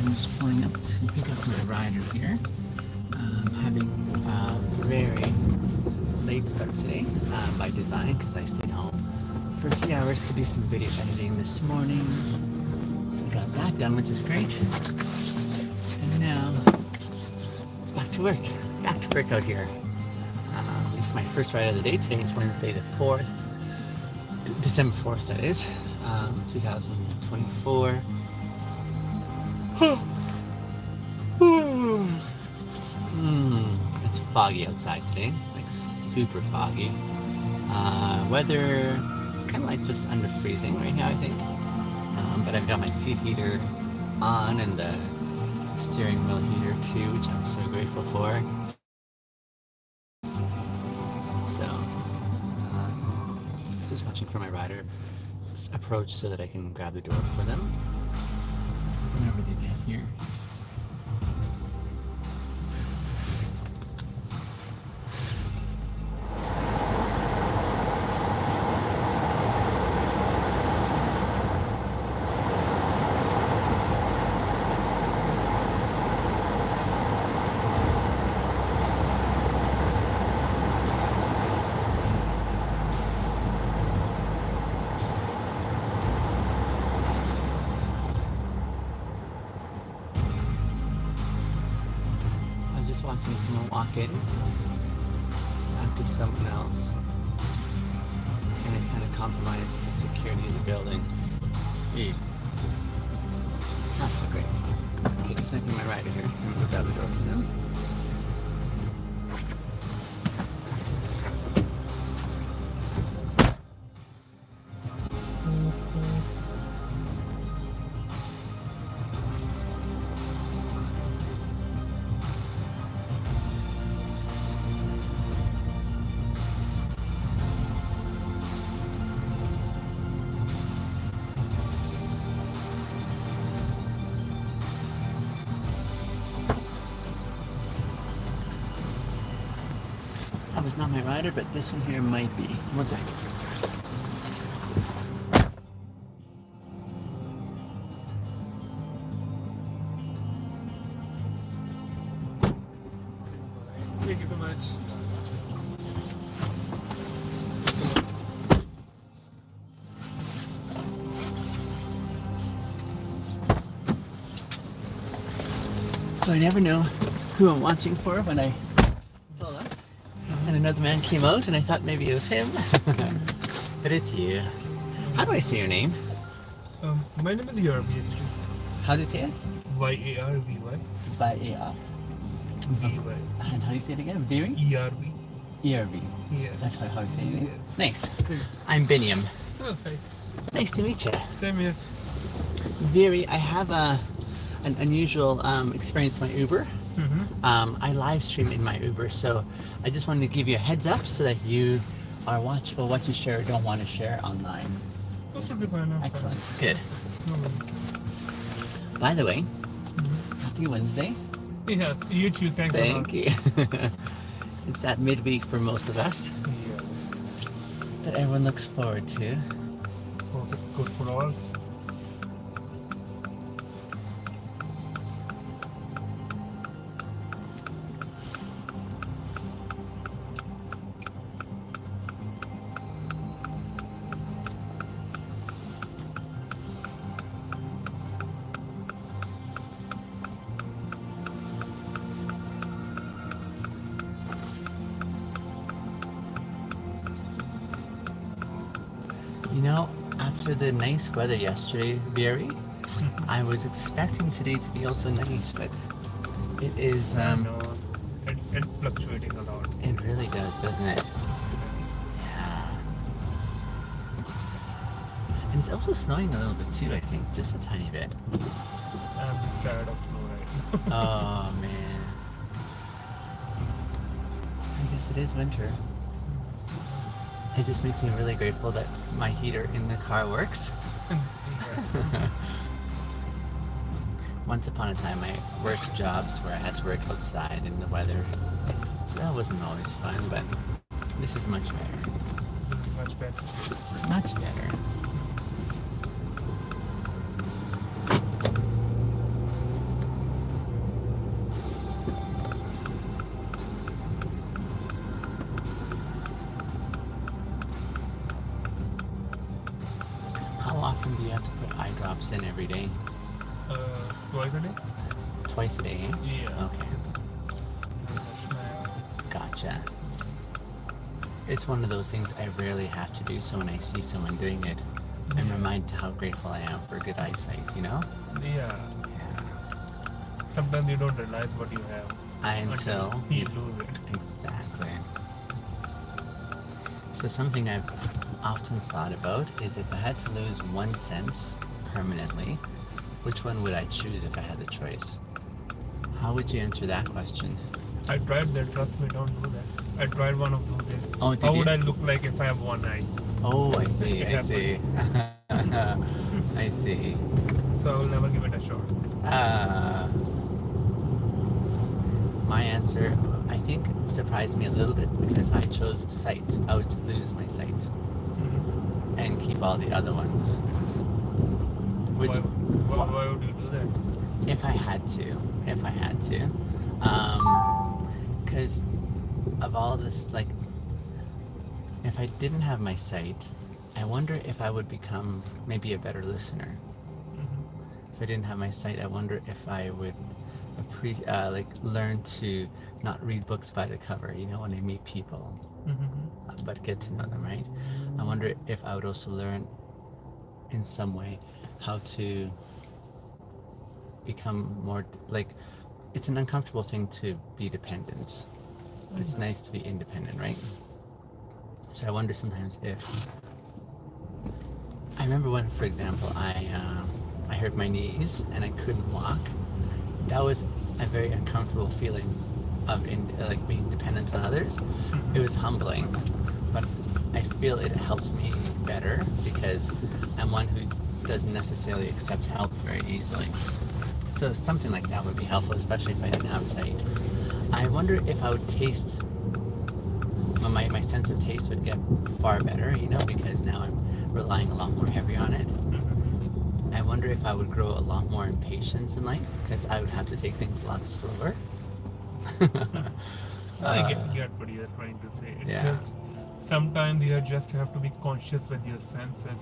I'm just pulling up to pick up my rider here. Having a very late start today by design because I stayed home for a few hours to do some video editing this morning. So got that done, which is great. And now it's back to work. Back to work out here. It's my first ride of the day. Today is Wednesday the 4th. December 4th, that is. 2024. It's foggy outside today, like super foggy. Weather, it's kind of like just under freezing right now, I think. But I've got my seat heater on and the steering wheel heater too, which I'm so grateful for. So, just watching for my rider approach so that I can grab the door for them whenever they get here. Watching someone walk in after someone else, and it kind of compromised the security of the building. Not so great. Okay, just making my rider here. I'm gonna grab the door for them. That was not my rider, but this one here might be. One second. Thank you so much. So I never know who I'm watching for when I pull up. And another man came out and I thought maybe it was him. But it's you. How do I say your name? My name is Yarby actually. How do you say it? Y-A-R-B-Y. Y-A-R. B-Y. And how do you say it again? Viri? E-R-B. E-R-B. Yeah. That's how you say it? Yeah. Nice. I'm Biniam. Oh, hi. Nice to meet you. Same here. Viri, I have an unusual experience in my Uber. I live stream in my Uber, so I just wanted to give you a heads up so that you are watchful what you share or don't want to share online. That should be fine now. Excellent. Good. No. By the way, happy Wednesday. Yeah, you too. Thanks a lot. Thank you. It's that midweek for most of us Yeah. that everyone looks forward to. Oh, it's good for all. You know, after the nice weather yesterday, Viri, I was expecting today to be also nice, but it is, No, it's fluctuating a lot. it really does, doesn't it? Yeah. And it's also snowing a little bit too, I think, just a tiny bit. I'm just tired of snow right now. Oh, man. I guess it is winter. It just makes me really grateful that my heater in the car works. Yeah. Once upon a time, I worked jobs where I had to work outside in the weather. So that wasn't always fun, but this is much better. Much better. Much better. drops in every day? Twice a day. Twice a day, eh? Yeah. Okay. That's my- Gotcha. It's one of those things I rarely have to do, so when I see someone doing it, I'm reminded how grateful I am for good eyesight, you know? Yeah. Sometimes you don't realize what you have Until you lose it. Exactly. So something I've often thought about is if I had to lose one sense permanently, which one would I choose if I had the choice? How would you answer that question? I tried that. Trust me, don't do that. I tried one of those days. Oh, did How you? would I look like if I have one eye? Oh, I see, I see. I see. So I will never give it a shot. My answer, I think, surprised me a little bit because I chose sight. I would lose my sight Mm-hmm. and keep all the other ones. Which, Why would you do that? if I had to. Because of all this, like, if I didn't have my sight, I wonder if I would become maybe a better listener. Mm-hmm. If I didn't have my sight, I wonder if I would learn to not read books by the cover, you know, when I meet people, Mm-hmm. but get to know them, right? I wonder if I would also learn in some way how to become more, like, it's an uncomfortable thing to be dependent. It's nice to be independent, right? So I wonder sometimes if, I remember when, for example, I hurt my knees and I couldn't walk. That was a very uncomfortable feeling of being dependent on others. It was humbling, but I feel it helps me better because I'm one who doesn't necessarily accept help very easily. So something like that would be helpful, especially if I didn't have sight. I wonder if I would taste, my sense of taste would get far better, you know, because now I'm relying a lot more heavy on it. I wonder if I would grow a lot more in patience in life because I would have to take things a lot slower. I get what you're trying to say. It's Yeah. just sometimes you just have to be conscious with your senses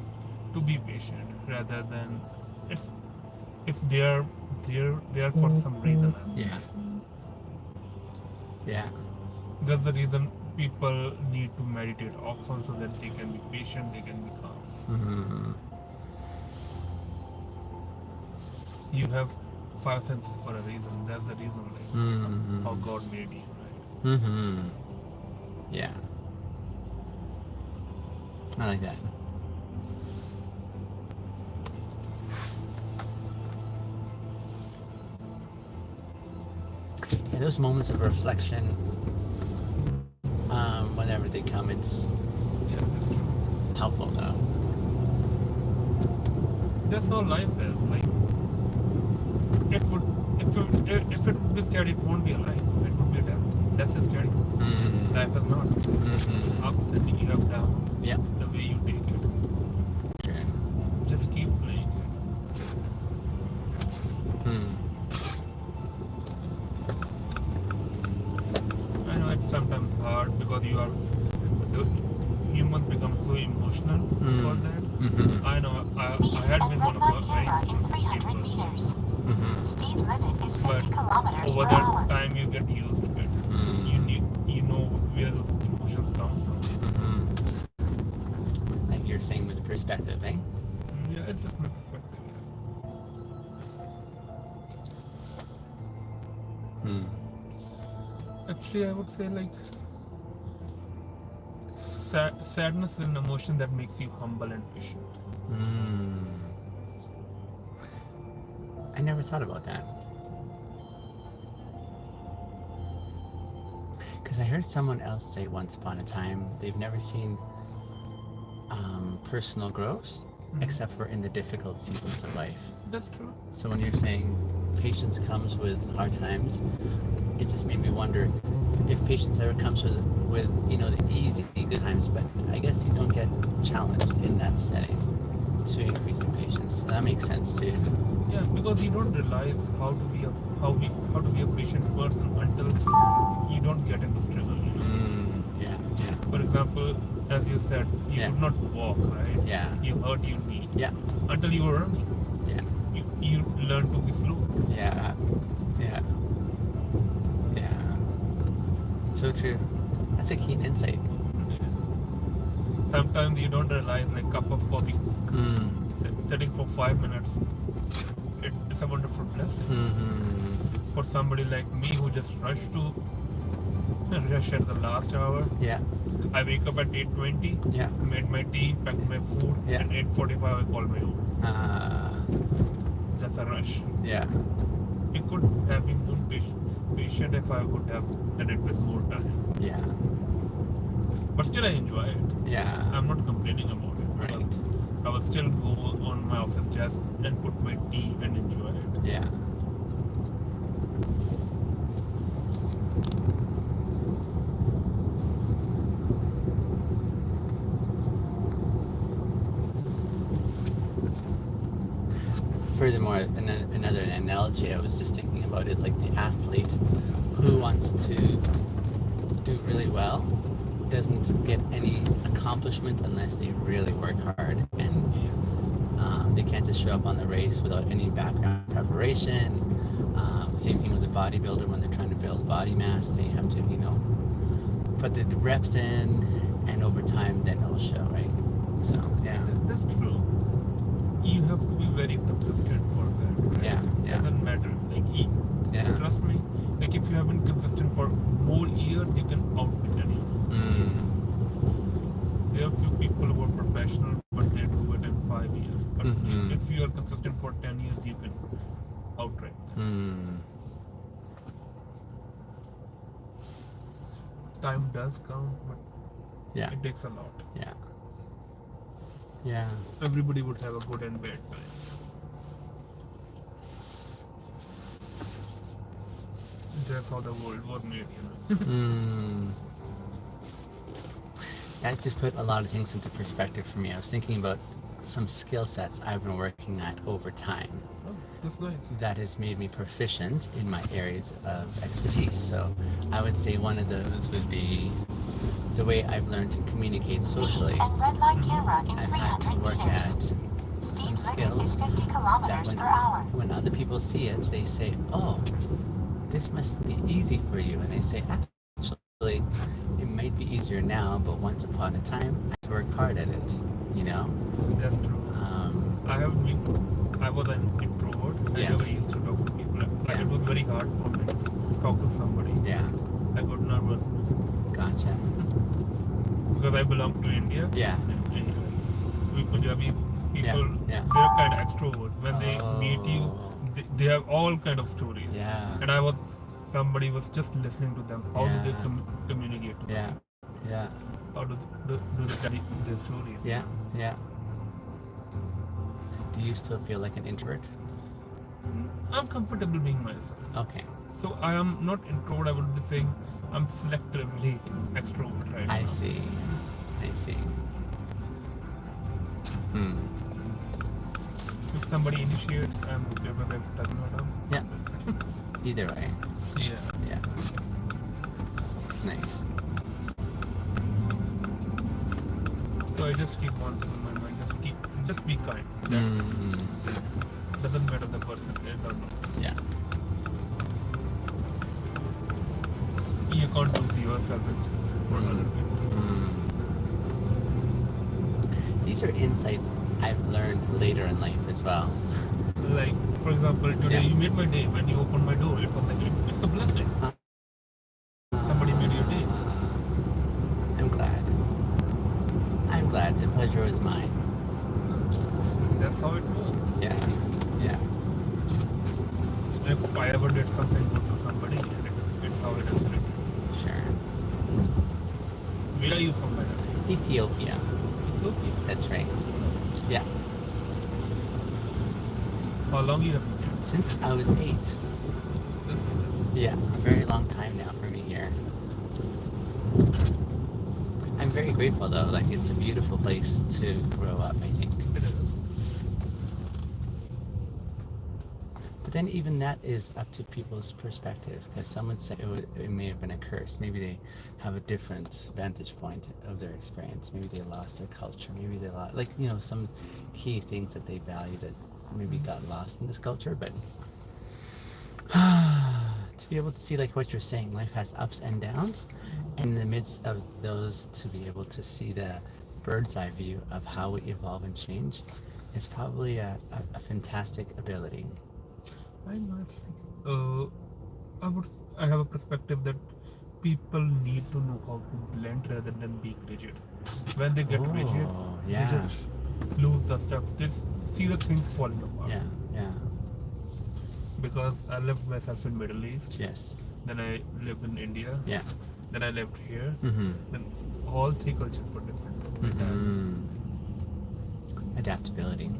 to be patient rather than if they're there for some reason. Yeah. Yeah. That's the reason people need to meditate often so that they can be patient, they can be calm. Mm-hmm. You have five senses for a reason. That's the reason, like Mm-hmm. how God made you, right? Mm-hmm. Yeah. I like that. Yeah, those moments of reflection, whenever they come, it's Yeah, that's true. helpful though. That's how life is. Like it would, if it would be scary, it won't be a life. It would be a death. That's a scary. Mm-hmm. Life is not. Mm-hmm. Ups and you have downs. Yeah. The way you take it. True. Just keep playing it. Hmm. I know it's sometimes hard because the human becomes so emotional about that. Mm-hmm. I know I had been one of the very emotional people, Mm-hmm. but over that time you get used to it. You know where those emotions come from. Mm-hmm. Like you're saying with perspective, eh? Yeah, it's just my perspective. Hmm. Actually, I would say like sadness is an emotion that makes you humble and patient. Hmm. I never thought about that. Because I heard someone else say once upon a time they've never seen personal growth except for in the difficult seasons of life. That's true. So when you're saying patience comes with hard times, it just made me wonder if patience ever comes with you know, the easy good times, but I guess you don't get challenged in that setting to increase in patience. So that makes sense too. Yeah, because you don't realize how to be a patient person until you don't get into struggle. You know? Yeah. For example, as you said, you Yeah. could not walk, right? Yeah. You hurt your knee Yeah. until you were running. Yeah. learn to be slow. Yeah. Yeah. Yeah. So true. That's a keen insight. Sometimes you don't realize like cup of coffee Mm. sitting for 5 minutes. It's a wonderful blessing. Mm-hmm. For somebody like me who just rush at the last hour. Yeah. I wake up at 8:20. Yeah. Made my tea, packed my food, Yeah. and 8:45 I called my Uber. That's a rush. Yeah. It could have been more patient if I would have done it with more time. Yeah. But still, I enjoy it. Yeah. I'm not complaining about it. Right. I will still go on my office desk and put my tea and enjoy it. Yeah. Furthermore, another analogy I was just thinking about is like the athlete who wants to do really well doesn't get any accomplishment unless they really work hard, and they can't just show up on the race without any background preparation. Same thing with the bodybuilder when they're trying to build body mass. They have to, put the reps in, and over time, then it'll show, right? So, yeah. That's true. You have to be very consistent for that. Right? Yeah, yeah. Doesn't matter. Yeah. Trust me. Like if you have been consistent for more years, you can outwit anyone. There are few people who are professional, but they do it in 5 years. But if you are consistent for 10 years, you can outright them. Time does count, but it takes a lot. Yeah. Yeah. Everybody would have a good and bad times. That's how the world was made, That just put a lot of things into perspective for me. I was thinking about some skill sets I've been working at over time. Oh, that's nice. That has made me proficient in my areas of expertise. So I would say one of those would be the way I've learned to communicate socially. And red light camera in I've had to 300 work meters. at some Speed limit is skills 50 kilometers that per hour. when other people see it, they say, "Oh, this must be easy for you." And I say, "Actually, it might be easier now, but once upon a time, I had to work hard at it." That's true. I was an introvert. I never used to talk to people. Like it was very hard for me to talk to somebody. Yeah. I got nervous. Gotcha. Because I belong to India. Yeah. We Punjabi people, they're kind of extrovert. When they meet you, they have all kind of stories. Yeah. And somebody was just listening to them. How do they communicate to them? Yeah. How do they tell their stories? Yeah. Yeah. Do you still feel like an introvert? I'm comfortable being myself. Okay. So I am not introvert. I would be saying I'm selectively extrovert right I now. see. If somebody initiates, I'm okay with it. Doesn't matter. Yeah. Either way. Yeah. Nice. So I just keep one thing in my mind. Just be kind. Doesn't matter the person is or not. Yeah. You can't do yourself for other people. These are insights I've learned later in life as well. Like, for example, today you made my day. When you opened my door, it was like, it's a blessing. Somebody made your day. I'm glad. The pleasure was mine. That's how it works. Yeah. If I ever did something good to somebody, it's how it is written. Sure. Where are you from, by the way? Ethiopia. Ethiopia. That's right. Yeah. How long you have been here? Since I was 8. This is Yeah, a very long time now for me here. I'm very grateful though. Like, it's a beautiful place to grow up, I think. it is. But then even that is up to people's perspective, because some would say it may have been a curse. Maybe they have a different vantage point of their experience. Maybe they lost their culture. Maybe they lost, some key things that they value that maybe got lost in this culture, but to be able to see, like what you're saying, life has ups and downs, and in the midst of those, to be able to see the bird's eye view of how we evolve and change is probably a fantastic ability. I know it's like, I have a perspective that people need to know how to blend rather than being rigid. When they get rigid, Yeah, they just lose the stuff. They see the things falling apart. yeah, Because I lived myself in Middle East, yes, then I lived in India, yeah. then I lived here. Mm-hmm. Then all three cultures were different. Mm-hmm. Adaptability.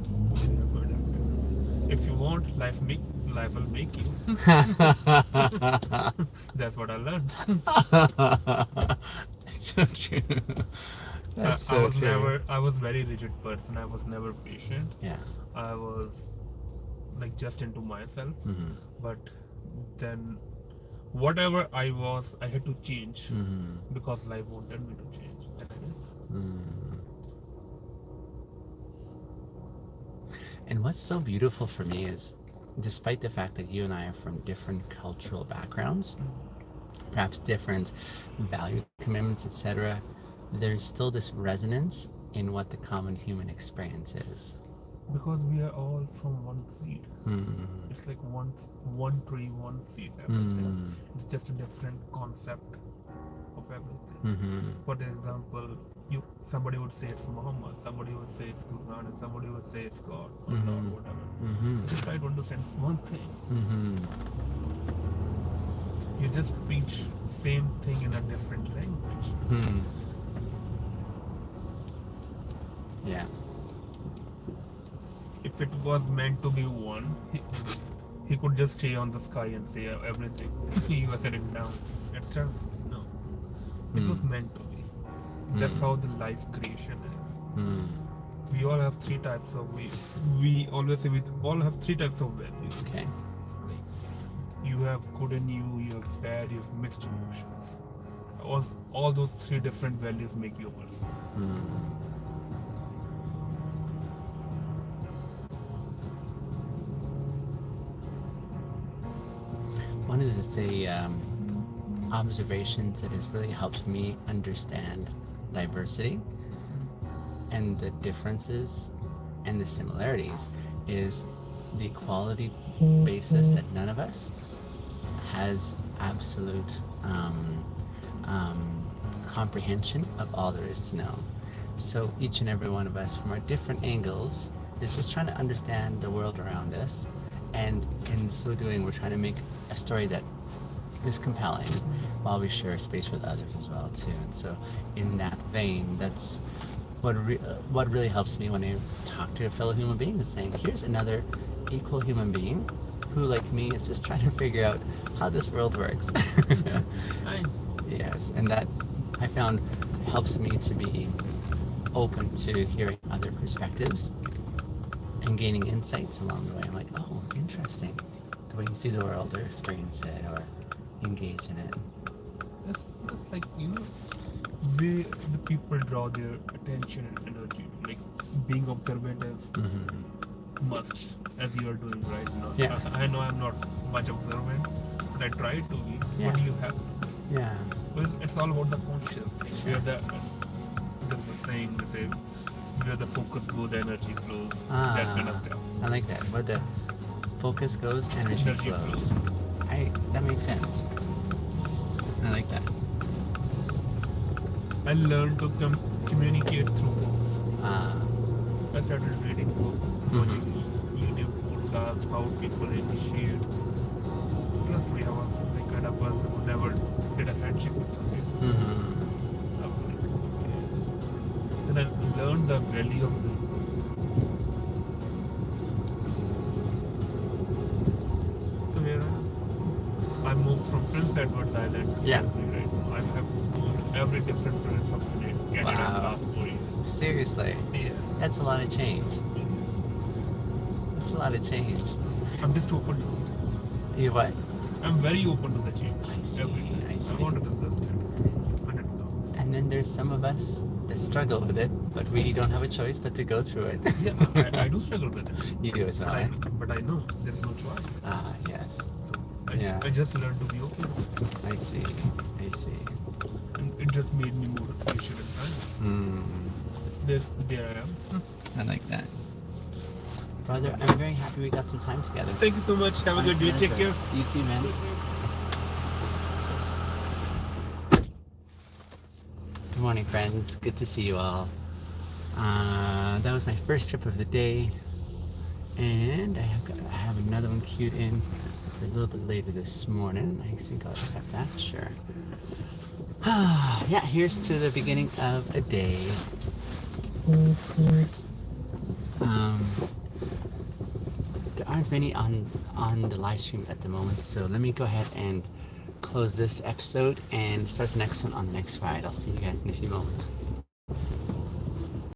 If you want, life will make you. That's what I learned. That's so true. That's I so was true. I was very rigid person. I was never patient. Yeah. I was like just into myself. Mm-hmm. But then whatever I was, I had to change Mm-hmm. because life wanted me to change. And I did. Mm. And what's so beautiful for me is, despite the fact that you and I are from different cultural backgrounds, perhaps different value commitments, etc., there's still this resonance in what the common human experience is. Because we are all from one seed. Mm. It's like one tree, one seed. Everything. It's just a different concept of everything. Mm-hmm. For example, somebody would say it's Muhammad, somebody would say it's Guru Nanak, somebody would say it's God, or Lord, whatever. Mm-hmm. Just try to understand one thing. Mm-hmm. You just preach same thing in a different language. Hmm. Yeah. If it was meant to be one, he could just stay on the sky and say everything. You are setting down. It's no. It was meant to be. That's how the life creation is. Mm. We all have three types of we always say we all have three types of values. Okay. You have good in you, you have bad, you have mixed emotions. All those three different values make you a person. Mm. One of the observations that has really helped me understand diversity and the differences and the similarities is the equality basis that none of us has absolute comprehension of all there is to know. So each and every one of us from our different angles is just trying to understand the world around us, and in so doing we're trying to make a story that is compelling while we share space with others as well too. And so in that vein, that's what really helps me when I talk to a fellow human being, is saying here's another equal human being who, like me, is just trying to figure out how this world works. Yes, and that I found helps me to be open to hearing other perspectives and gaining insights along the way. I'm like, oh, interesting, the way you see the world or experience it or engage in it. It's like, where the people draw their attention and energy, like being observative must, as you are doing right now. Yeah. I know I'm not much observant, but I try to be. Yeah. What do you have? Yeah. Well, it's all about the conscious thing. Where there's a saying, they say, where the focus goes, the energy flows. That kind of stuff. I like that. Where the focus goes, energy flows. That makes sense. I like that. I learned to communicate through books. I started reading books, watching YouTube podcasts, how people initiate. Trust me, I was the kind of person who never did a handshake with somebody. I was like, okay. Then I learned the value of the So here I moved from Prince Edward Island to Yeah. Right now. I have known every different province of Canada in the last 4 years. Seriously, Yeah. that's a lot of change. That's a lot of change. I'm just open to it. You what? I'm very open to the change. I see, Every day. I see. I want to resist it when it comes. And then there's some of us that struggle with it, but really don't have a choice but to go through it. Yeah, I do struggle with it. You do as well, But eh? but I know there's no choice. Ah, yes. So Yeah. I just learned to be okay. I see. I see. And it just made me more patient and kind. There I am. I like that. Brother, I'm very happy we got some time together. Thank you so much. Have a good day. Take care. You too, man. Good morning, friends. Good to see you all. That was my first trip of the day, and I have another one queued in for a little bit later this morning. I think I'll accept that. Sure. Yeah, here's to the beginning of a day. There aren't many on the live stream at the moment, so let me go ahead and close this episode and start the next one on the next ride. I'll see you guys in a few moments.